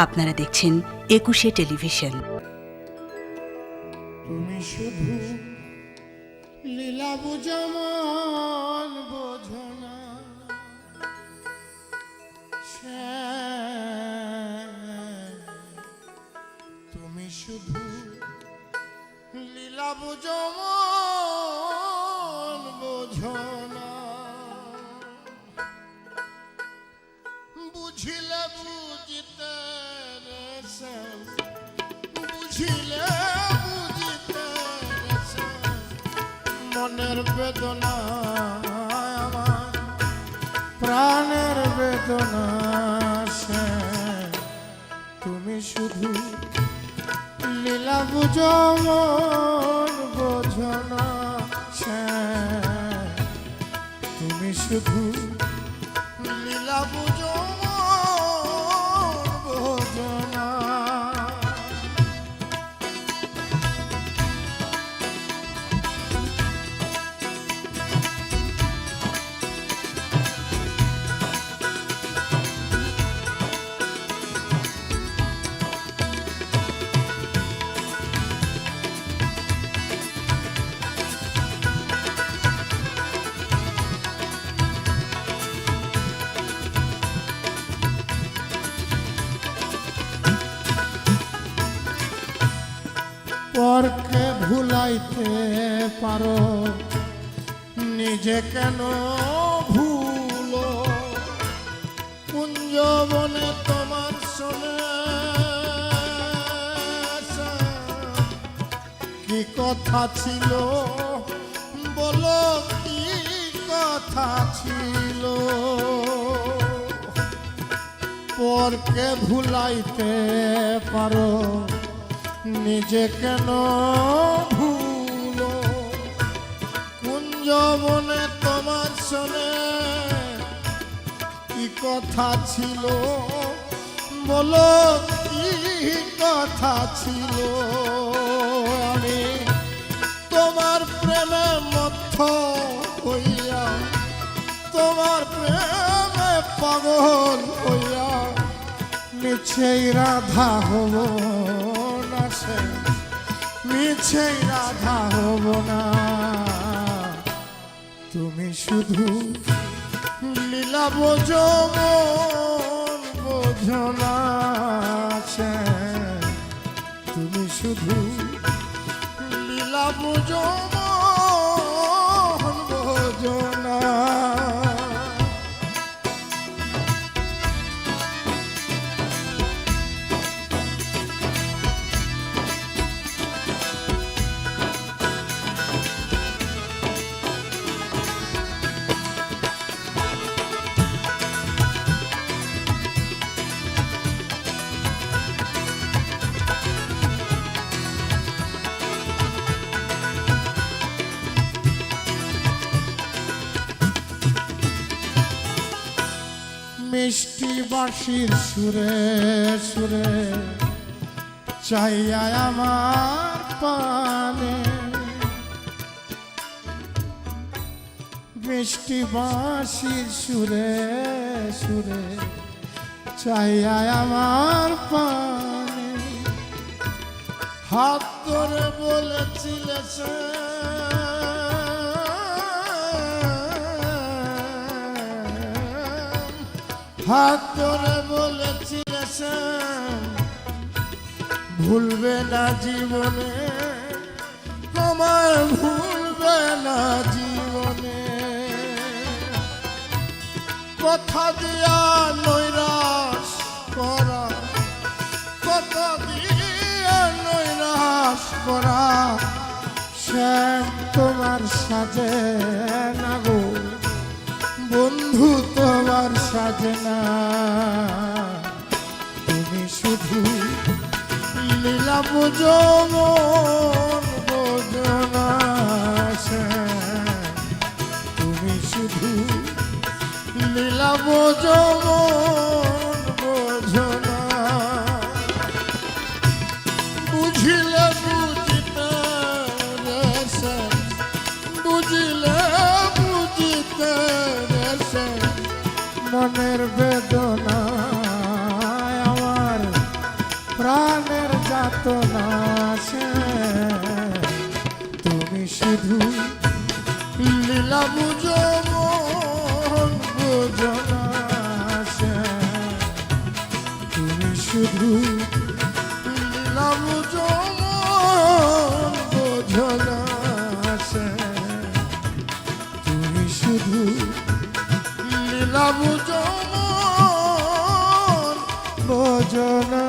আপনারা দেখছেন ২১শে টেলিভিশন। তুমি শুধু লীলা বুঝমন বোঝো না, তুমি শুধু লীলা বুঝমন বোঝো না, বুঝিলে বুঝিতে বুঝিলে মনের বেদনা আমার প্রাণের বেদনা সে, তুমি শুধু লীলা বুঝো মন বোঝো না সে, তুমি শুধু লীলা বুঝো মন বোঝো না। পরকে ভুলাইতে পারো, নিজে কেন ভুলো? কুঞ্জবনে তোমার শোনে কি কথা ছিল, বলো কি কথা ছিল? পরকে ভুলাইতে পারো, নিজে কেন ভুলো? কুঞ্জবনে তোমার শোনে কি কথা ছিল, বলো কি কথা ছিল? আমি তোমার প্রেমে মত্ত হইয়া, তোমার প্রেমে পাগল হইয়া মিছেই রাধা হব না সে, মিছেই রাধা হব না। তুমি শুধু লীলা বোঝো মন বোঝো না সে, তুমি শুধু লীলা বোঝো মন বোঝো না। মিষ্টি বাঁশির সুরে সুরে চাইয়া আমার পানে, মিষ্টি বাঁশির সুরে সুরে চাইয়া আমার পানে, হাত ধরে বলেছিলে সে হাত ধরে বলেছিলে সে ভুলবে না জীবনে, তোমায় ভুলবে না জীবনে। কথা দিয়া নৈরাশ করা, কথা দিয়া নৈরাশ করা সে তোমার সাজে না গো বন্ধু, তোমার সাজে না। তুমি শুধু লীলা বুঝো মন বোঝো না সে, তুমি শুধু লীলা বুঝো মন বোঝো না। বুঝিলে বুঝিতে সে, বুঝিলে বুঝিতে মনের বেদনা আমার প্রাণের যাতনা সে তুমি শুধু লীলা বুঝো মন বুঝো না সে তুমি শুধু লীলা বুঝো মন বুঝো না সে তুমি শুধু লীলা বুঝো মন বুঝো না